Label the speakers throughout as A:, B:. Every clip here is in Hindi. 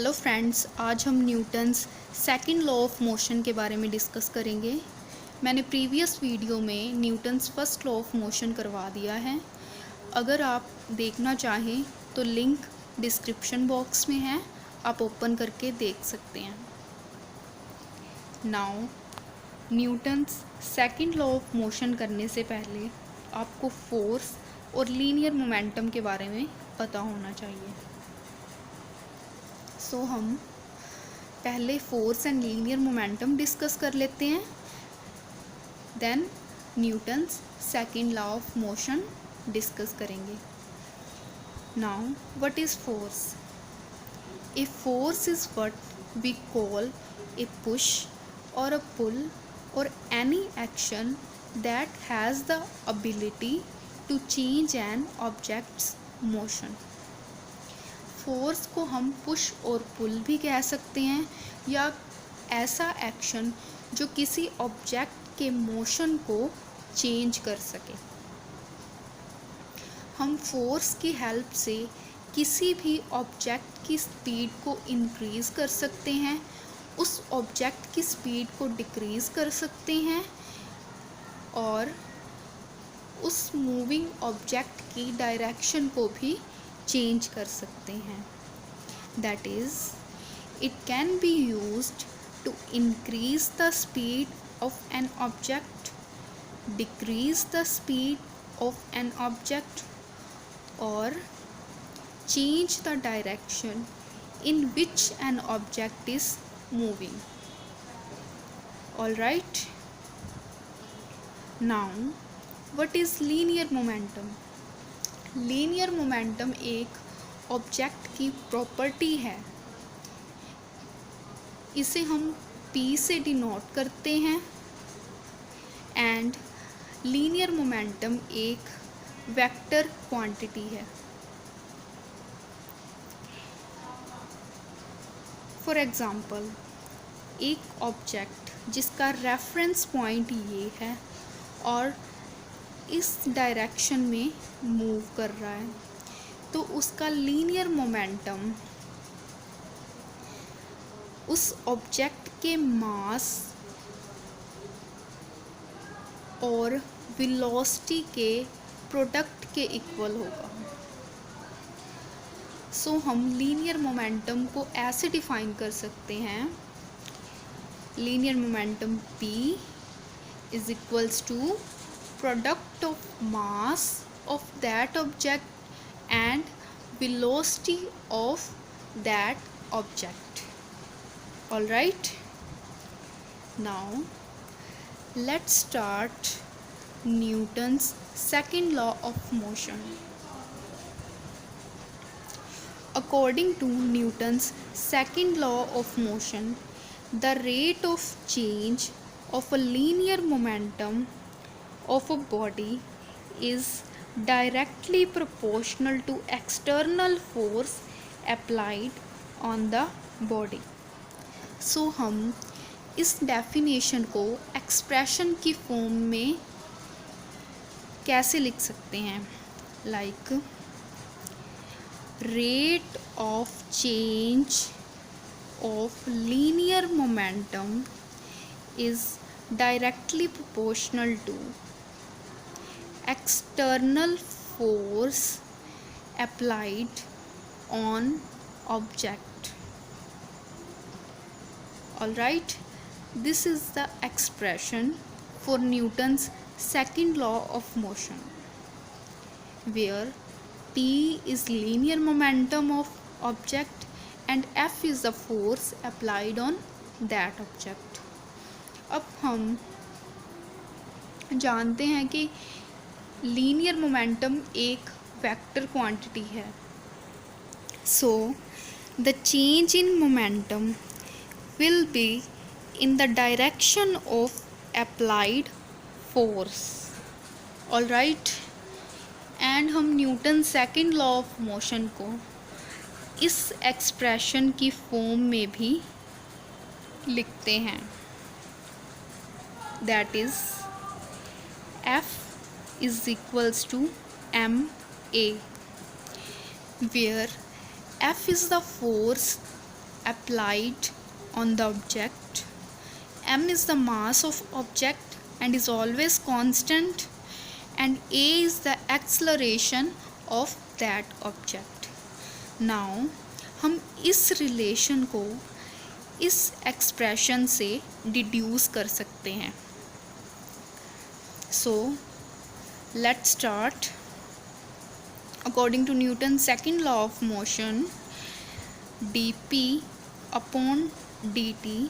A: हेलो फ्रेंड्स, आज हम Newton's second law of motion के बारे में डिस्कस करेंगे। मैंने प्रीवियस वीडियो में Newton's first law of motion करवा दिया है। अगर आप देखना चाहें तो लिंक डिस्क्रिप्शन बॉक्स में है, आप ओपन करके देख सकते हैं। Now Newton's second law of motion करने से पहले आपको फोर्स और लीनियर मोमेंटम के बारे में पता होना चाहिए। सो हम पहले force and linear momentum discuss कर लेते हैं, then Newton's second law of motion discuss करेंगे। Now what is force? A force is what we call a push or a pull or any action that has the ability to change an object's motion. Force को हम पुश और पुल भी कह सकते हैं, या ऐसा एक्शन जो किसी ऑब्जेक्ट के मोशन को चेंज कर सके। हम फोर्स की हेल्प से किसी भी ऑब्जेक्ट की स्पीड को इंक्रीज़ कर सकते हैं, उस ऑब्जेक्ट की स्पीड को डिक्रीज़ कर सकते हैं और उस मूविंग ऑब्जेक्ट की डायरेक्शन को भी चेंज कर सकते हैं। That is, it can be used to increase the speed of an object, decrease the speed of an object or change the direction in which an object is moving. All right. Now, what is linear momentum? Linear momentum एक ऑब्जेक्ट की प्रॉपर्टी है। इसे हम P से डिनोट करते हैं एंड लीनियर मोमेंटम एक वेक्टर क्वांटिटी है। फॉर एग्ज़ाम्पल, एक ऑब्जेक्ट जिसका रेफरेंस पॉइंट ये है और इस डायरेक्शन में मूव कर रहा है, तो उसका लीनियर मोमेंटम उस ऑब्जेक्ट के मास और वेलोसिटी के प्रोडक्ट के इक्वल होगा। सो हम लीनियर मोमेंटम को ऐसे डिफाइन कर सकते हैं, linear momentum P is equals to product of mass of that object and velocity of that object. All right, now let's start Newton's second law of motion. According to Newton's second law of motion, the rate of change of a linear momentum of a body is directly proportional to external force applied on the body. So हम इस डेफिनेशन को एक्सप्रेशन की फॉर्म में कैसे लिख सकते हैं? Like, rate of change of linear momentum is directly proportional to external force applied on object. All right, this is the expression for Newton's second law of motion, where P is linear momentum of object and F is the force applied on that object. अब हम जानते हैं कि लीनियर मोमेंटम एक वेक्टर क्वांटिटी है। So the change in momentum will be in the direction of applied force. All right, and हम Newton second law of motion को इस एक्सप्रेशन की फॉर्म में भी लिखते हैं, that is F is equals to ma, where F is the force applied on the object. M is the mass of object and is always constant, and A is the acceleration of that object. Now हम इस रिलेशन को इस एक्सप्रेशन से डिड्यूस कर सकते हैं. So let's start. According to Newton's second law of motion, dp upon dt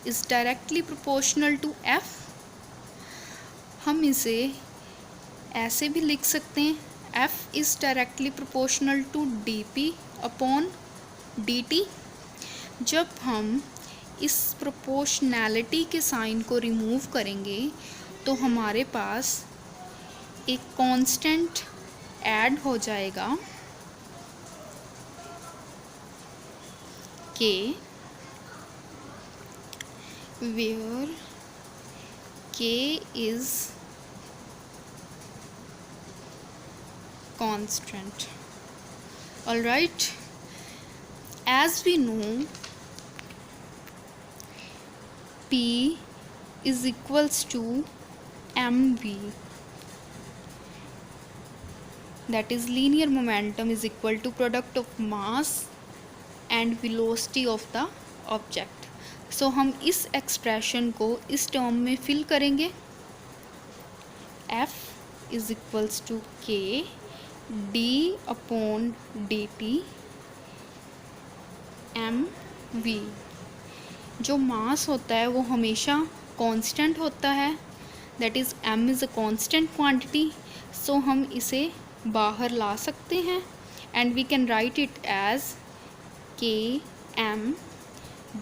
A: is directly proportional to f. हम इसे ऐसे भी लिख सकते हैं, f is directly proportional to dp upon dt. जब हम इस प्रोपोर्शनैलिटी के साइन को रिमूव करेंगे तो हमारे पास एक कांस्टेंट ऐड हो जाएगा k, where k is constant. All right, as we know, p is equals to mv, that is linear momentum is equal to product of mass and velocity of the object. So हम इस एक्सप्रेशन को इस टर्म में फिल करेंगे. F is equals to K d upon dt mv. जो मास होता है वो हमेशा कांस्टेंट होता है, that is m is a constant quantity. So हम इसे बाहर ला सकते हैं and we can write it as k m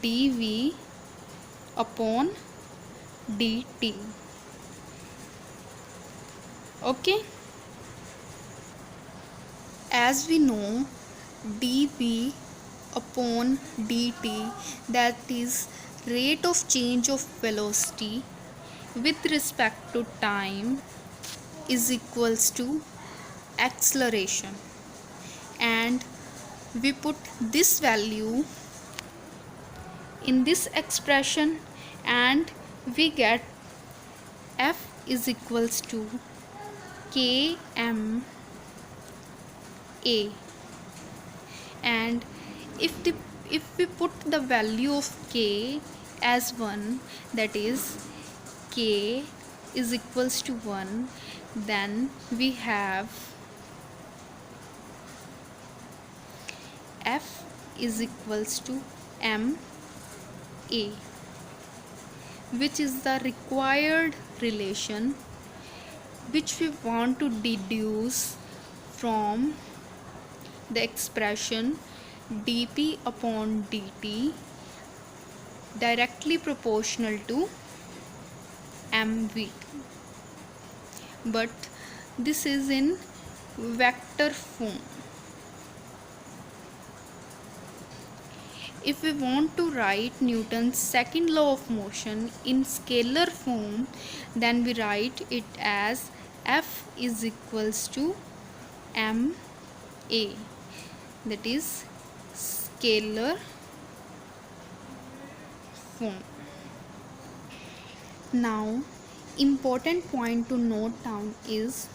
A: d v upon d t. Okay, as we know d v upon dt, that is rate of change of velocity with respect to time, is equals to acceleration, and we put this value in this expression and we get f is equals to km a. And if we put the value of k as 1, that is k is equals to 1, then we have f is equals to m a, which is the required relation which we want to deduce from the expression dp upon dt directly proportional to mv, but this is in vector form. If we want to write Newton's second law of motion in scalar form, then we write it as f is equals to ma, that is scalar form. Now important point to note down is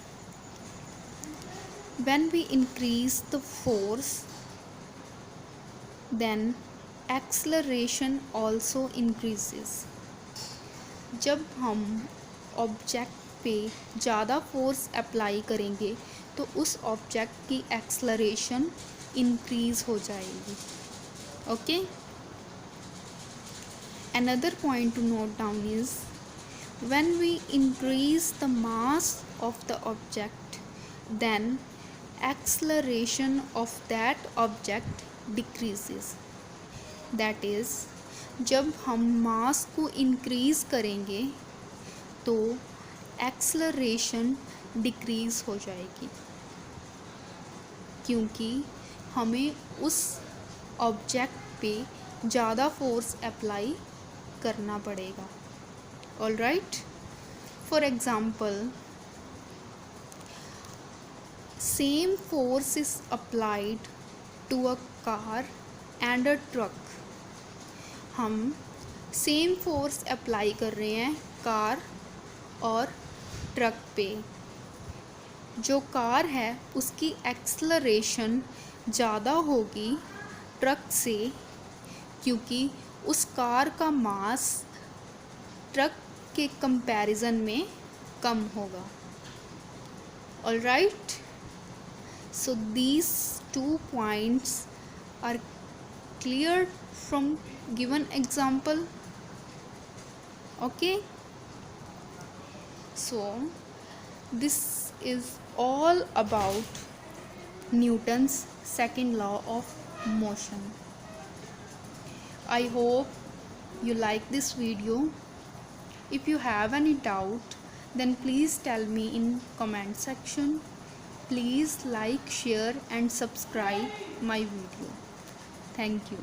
A: when we increase the force, then acceleration also increases. जब हम ऑब्जेक्ट पे ज़्यादा फोर्स अप्लाई करेंगे तो उस ऑब्जेक्ट की एक्सेलरेशन इंक्रीज हो जाएगी. Okay, another point to note down is when we increase the mass of the object, then acceleration of that object decreases. that is, जब हम मास को इंक्रीज करेंगे तो एक्सेलरेशन डिक्रीज हो जाएगी, क्योंकि हमें उस ऑब्जेक्ट पे ज़्यादा फोर्स अप्लाई करना पड़ेगा. All right, for example, same force is applied to a car and a truck. हम सेम फोर्स अप्लाई कर रहे हैं कार और ट्रक पे। जो कार है उसकी एक्सेलरेशन ज़्यादा होगी ट्रक से, क्योंकि उस कार का मास ट्रक के कंपैरिजन में कम होगा। Alright, so these 2 points are clear from given example. Okay, so this is all about Newton's second law of motion. I hope you like this video. If you have any doubt, then please tell me in comment section. Please like, share and subscribe my video. Thank you.